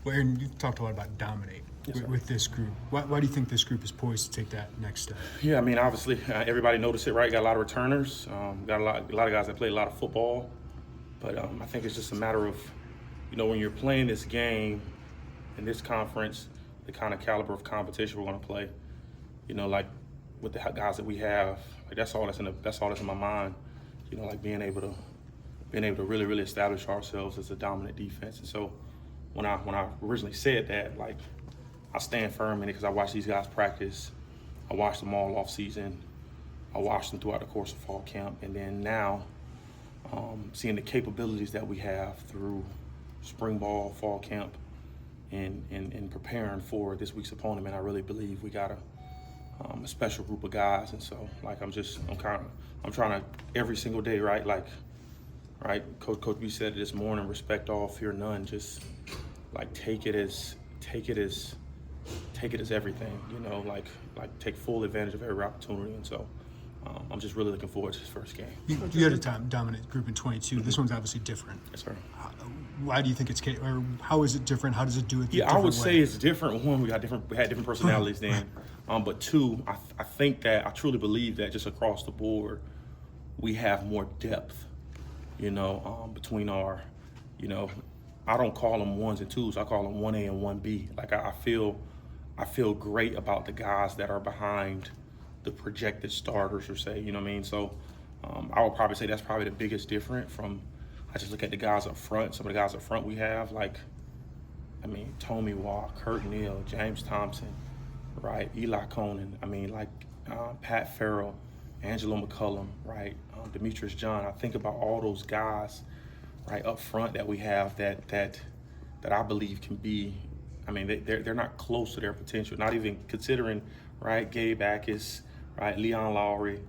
Well, Aaron, you talked a lot about dominate with this group. Why do you think this group is poised to take that next step? Yeah, I mean, obviously, everybody noticed it, right? Got a lot of returners, got a lot of guys that play a lot of football. But I think it's just a matter of, when you're playing this game in this conference, the kind of caliber of competition we're going to play, like with the guys that we have, like that's all that's in my mind. Like being able to really, really establish ourselves as a dominant defense. And so when I originally said that, like, I stand firm in it because I watched these guys practice. I watched them all off season. I watched them throughout the course of fall camp. And then now, seeing the capabilities that we have through spring ball, fall camp, and preparing for this week's opponent, man, I really believe we got a special group of guys. And so, like, I'm trying to every single day, right? Like, right, Coach B said it this morning, respect all, fear none. Just like take it as everything, like take full advantage of every opportunity. And so I'm just really looking forward to this first game. You had a dominant group in 22. Mm-hmm. This one's obviously different. Yes, sir. Why do you think or how is it different? How does it do it? Yeah, I would say it's different. One, we had different personalities then. But two, I think that I truly believe that just across the board, we have more depth, between our, I don't call them ones and twos. I call them 1A and 1B. Like I feel great about the guys that are behind the projected starters, or say, you know what I mean? So I would probably say that's probably the biggest difference from, I just look at the guys up front. Some of the guys up front we have, like, I mean, Tommy Walk, Kurt Neal, James Thompson, right? Eli Conan, I mean, like Pat Farrell, Angelo McCullum, right? Demetrius John. I think about all those guys, right, up front that we have that I believe can be, I mean, they're not close to their potential, not even considering, right, Gabe Akis, right, Leon Lowry,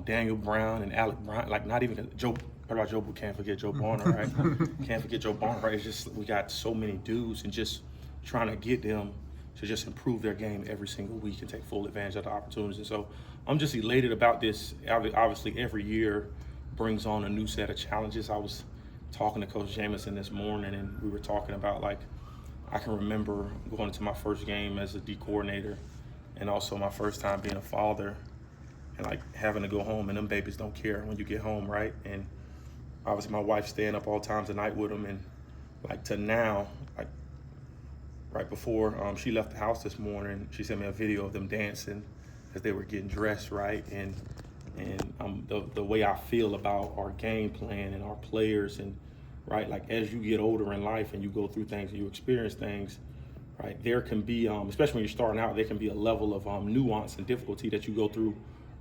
Daniel Brown and Alec Bryant, like not even Joe. What about Joe? Can't forget Joe Barner, right? Can't forget Joe Barner, right? It's just we got so many dudes, and just trying to get them to just improve their game every single week and take full advantage of the opportunities. And so I'm just elated about this. Obviously, every year brings on a new set of challenges. I was talking to Coach Jamison this morning, and we were talking about, like, I can remember going into my first game as a D coordinator, and also my first time being a father, and like having to go home, and them babies don't care when you get home, right? And obviously my wife staying up all times of night with them, and like to now, like right before she left the house this morning, she sent me a video of them dancing as they were getting dressed, right? And the way I feel about our game plan and our players, and right, like as you get older in life and you go through things and you experience things, right, there can be, especially when you're starting out, there can be a level of nuance and difficulty that you go through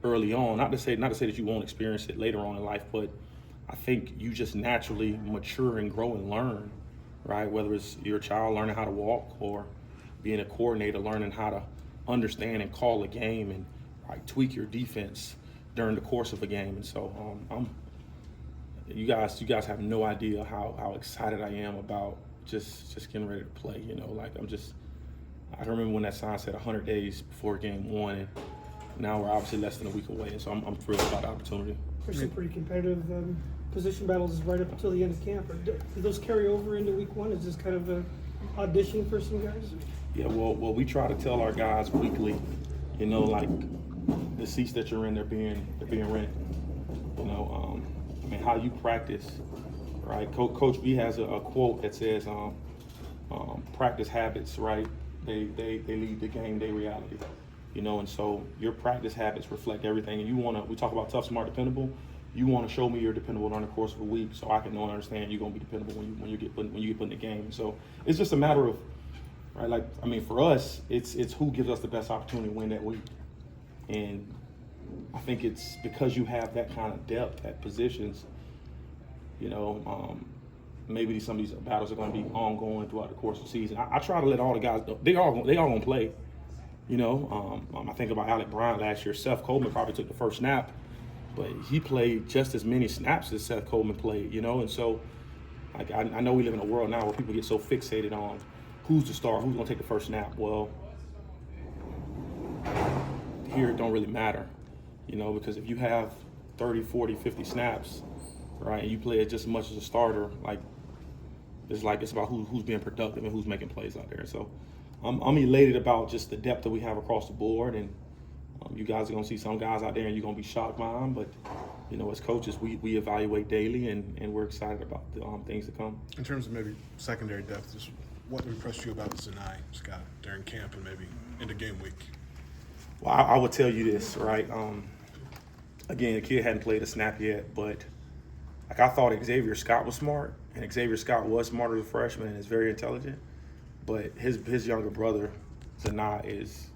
early on. Not to say that you won't experience it later on in life, but I think you just naturally mature and grow and learn, right? Whether it's your child learning how to walk, or being a coordinator learning how to understand and call a game, and right, tweak your defense during the course of a game. And so you guys have no idea how excited I am about just getting ready to play. Like I remember when that sign said 100 days before game one, and now we're obviously less than a week away, and so I'm thrilled about the opportunity. There's some pretty competitive position battles right up until the end of camp. Do those carry over into week one? Is this kind of an audition for some guys? Yeah, well, we try to tell our guys weekly, like the seats that you're in, they're being rented. I mean, how you practice, right? Coach B has a quote that says, practice habits, right? They lead the game day reality. And so your practice habits reflect everything. And we talk about tough, smart, dependable. You want to show me you're dependable during the course of a week, so I can know and understand you're going to be dependable when you get put in the game. So it's just a matter of, right? Like, I mean, for us, it's who gives us the best opportunity to win that week. And I think it's because you have that kind of depth at positions, maybe some of these battles are going to be ongoing throughout the course of the season. I try to let all the guys know they all going to play. I think about Alec Bryant last year. Seth Coleman probably took the first snap, but he played just as many snaps as Seth Coleman played, and so like I know we live in a world now where people get so fixated on who's the star, who's going to take the first snap. Well, here it don't really matter, because if you have 30, 40, 50 snaps, right, and you play it just as much as a starter, like it's about who's being productive and who's making plays out there. So I'm elated about just the depth that we have across the board, and you guys are gonna see some guys out there and you're gonna be shocked by them, but as coaches, we evaluate daily, and we're excited about the things to come. In terms of maybe secondary depth, just what impressed you about Zanai, Scott, during camp and maybe into game week? Well, I would tell you this, right? Again, the kid hadn't played a snap yet, but I thought Xavier Scott was smart, and Xavier Scott was smarter as a freshman and is very intelligent. But his younger brother, Zanai, is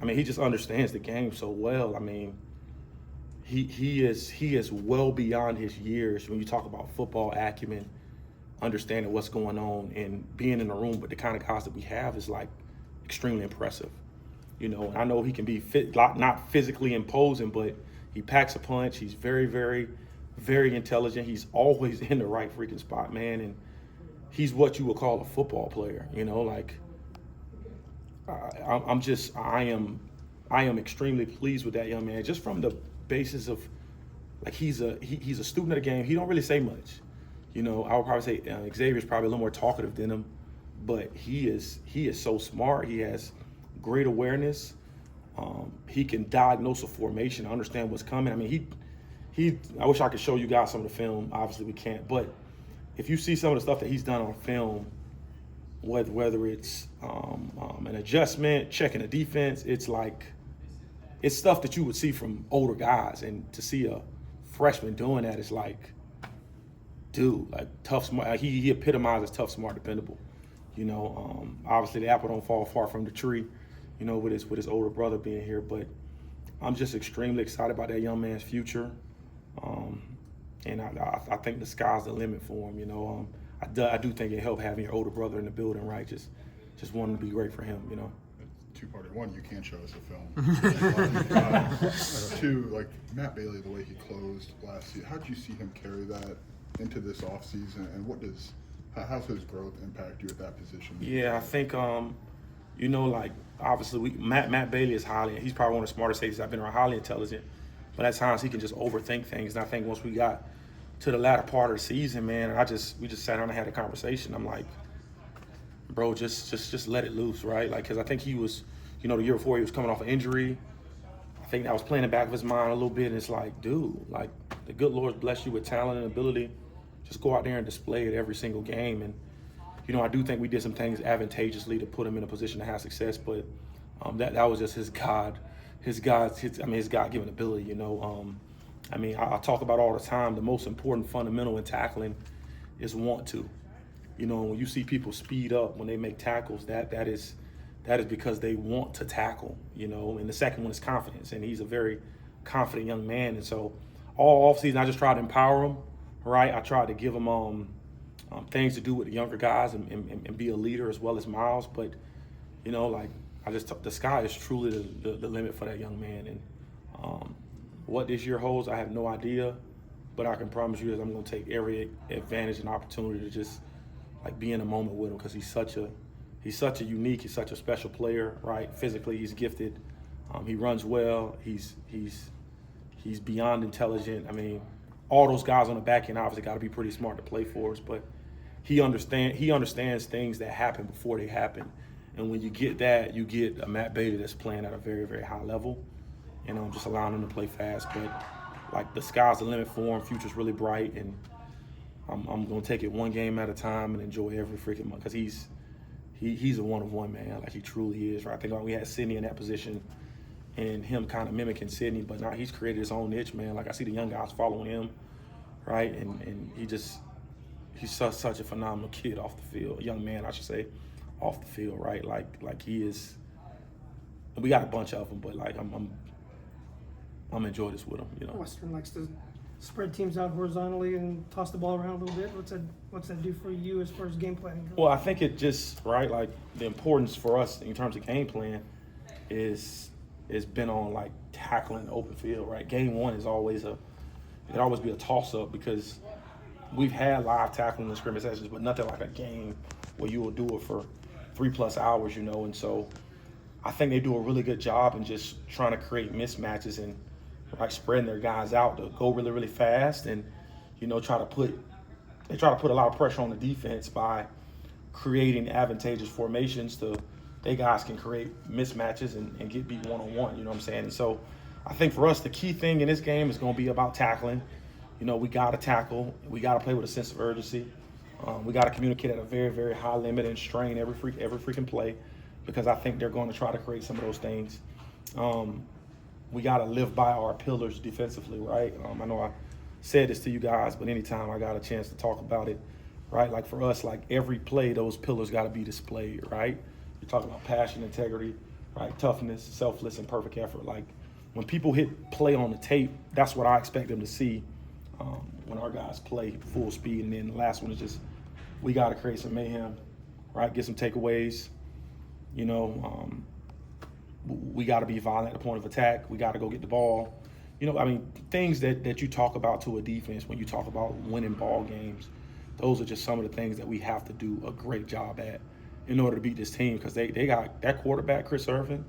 he just understands the game so well. He is well beyond his years when you talk about football acumen, understanding what's going on, and being in the room with the kind of guys that we have is extremely impressive. I know he can be not physically imposing, but he packs a punch. He's very, very, very intelligent. He's always in the right freaking spot, man. And he's what you would call a football player. I am extremely pleased with that young man, just from the basis of he's a student of the game. He don't really say much. I would probably say Xavier's probably a little more talkative than him, but he is so smart. He has great awareness. He can diagnose a formation, understand what's coming. I wish I could show you guys some of the film. Obviously we can't, but if you see some of the stuff that he's done on film, whether it's an adjustment, checking a defense, it's stuff that you would see from older guys, and to see a freshman doing that is tough, smart. He epitomizes tough, smart, dependable. Obviously the apple don't fall far from the tree, with his older brother being here. But I'm just extremely excited about that young man's future, and I think the sky's the limit for him. I do think it helped having your older brother in the building, right? Just wanting to be great for him, Two-parter. One, you can't show us a film. Two, Matt Bailey, the way he closed last season, how did you see him carry that into this offseason, and how's his growth impact you at that position? Yeah, I think, obviously Matt Bailey is he's probably one of the smartest safeties I've been around, highly intelligent, but at times he can just overthink things. And I think once we got to the latter part of the season, man, we just sat down and had a conversation. I'm like, bro, just let it loose, right? Because I think he was, the year before he was coming off an injury. I think that was playing in the back of his mind a little bit. And it's dude, the good Lord bless you with talent and ability. Just go out there and display it every single game. And, I do think we did some things advantageously to put him in a position to have success. But that was just his God-given ability, I talk about all the time, the most important fundamental in tackling is want to. When you see people speed up when they make tackles, that is because they want to tackle, and the second one is confidence, and he's a very confident young man. And so all offseason, I just tried to empower him, right? I tried to give him things to do with the younger guys and be a leader as well as Miles. But, the sky is truly the limit for that young man. And what this year holds, I have no idea, but I can promise you that I'm going to take every advantage and opportunity to just be in a moment with him, because he's such a unique, he's such a special player, right? Physically, he's gifted. He runs well. He's beyond intelligent. All those guys on the back end obviously got to be pretty smart to play for us, but he understands things that happen before they happen. And when you get that, you get a Matt Bailey that's playing at a very, very high level, and just allowing him to play fast. But the sky's the limit for him. Future's really bright, and I'm gonna take it one game at a time and enjoy every freaking month, because he's a one-of-one, man. He truly is, right? I think we had Sydney in that position, and him kind of mimicking Sydney, but now he's created his own niche, man. I see the young guys following him, right? And he's such a phenomenal kid off the field, a young man, I should say, off the field, right? He is. We got a bunch of them, but I'm enjoying this with him, Western likes to spread teams out horizontally and toss the ball around a little bit. What's that do for you as far as game planning goes? Well, I think it just, right, the importance for us in terms of game plan is been on tackling the open field, right? Game one is always be a toss-up, because we've had live tackling and scrimmage sessions, but nothing like a game where you will do it for 3+ hours, and so I think they do a really good job in just trying to create mismatches and spreading their guys out to go really, really fast, and try to put they try to put a lot of pressure on the defense by creating advantageous formations to they guys can create mismatches and get beat one-on-one, you know what I'm saying? And so I think for us, the key thing in this game is going to be about tackling. You know, we got to tackle. We got to play with a sense of urgency. We got to communicate at a very, very high limit and strain every freaking play, because I think they're going to try to create some of those things. We got to live by our pillars defensively, right? I know I said this to you guys, but anytime I got a chance to talk about it, right? Like for us, like every play, those pillars got to be displayed, right? You're talking about passion, integrity, right? Toughness, selfless, and perfect effort. Like when people hit play on the tape, that's what I expect them to see when our guys play full speed. And then the last one is just we got to create some mayhem, right? Get some takeaways. You know, we got to be violent at the point of attack. We got to go get the ball. You know, I mean, things that you talk about to a defense when you talk about winning ball games, those are just some of the things that we have to do a great job at in order to beat this team, because they got that quarterback, Chris Irvin.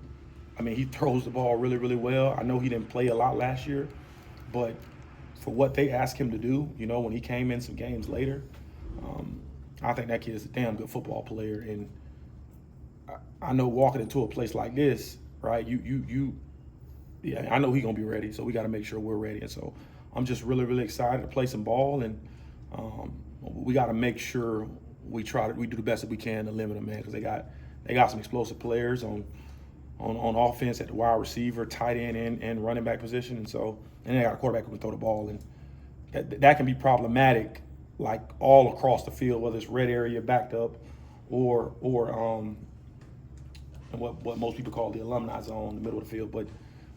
I mean, he throws the ball really, really well. I know he didn't play a lot last year, but for what they asked him to do, you know, when he came in some games later, I think that kid is a damn good football player. And I know walking into a place like this, right, yeah, I know he's going to be ready, so we got to make sure we're ready. And so I'm just really, really excited to play some ball, and we got to make sure we do the best that we can to limit them, man, because they got some explosive players on offense at the wide receiver, tight end, and running back position. And so, and they got a quarterback who can throw the ball, and that can be problematic, like all across the field, whether it's red area backed up or what most people call the alumni zone in the middle of the field. But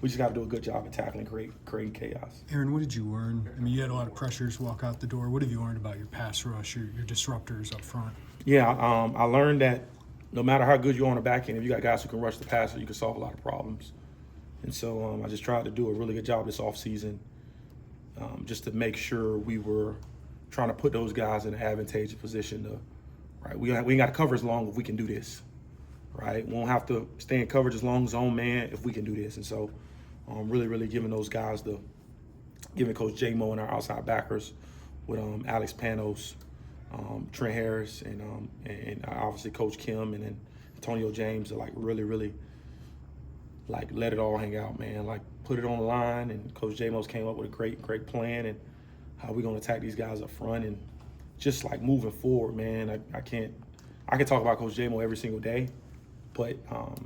we just got to do a good job at tackling, creating chaos. Aaron, what did you learn? I mean, you had a lot of pressures walk out the door. What have you learned about your pass rush, your disruptors up front? Yeah, I learned that no matter how good you are on the back end, if you got guys who can rush the passer, you can solve a lot of problems. And so I just tried to do a really good job this offseason, just to make sure we were trying to put those guys in an advantageous position to, right? We ain't got to cover as long if we can do this, right? We won't have to stay in coverage as long as zone man if we can do this. And so really, really giving those guys giving Coach J-Mo and our outside backers with Alex Panos, Trent Harris, and obviously Coach Kim, and then Antonio James to like really like let it all hang out, man. Like put it on the line, and Coach J-Mo's came up with a great plan and how we're gonna attack these guys up front, and just like moving forward, man. I can talk about Coach J-Mo every single day, but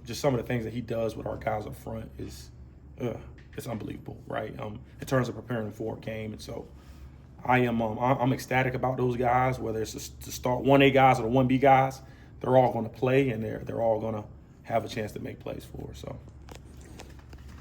just some of the things that he does with our guys up front is it's unbelievable, right? In terms of preparing them for a game. And so I'm ecstatic about those guys, whether it's to start 1A guys or the 1B guys. They're all going to play, and they're all going to have a chance to make plays for us. So.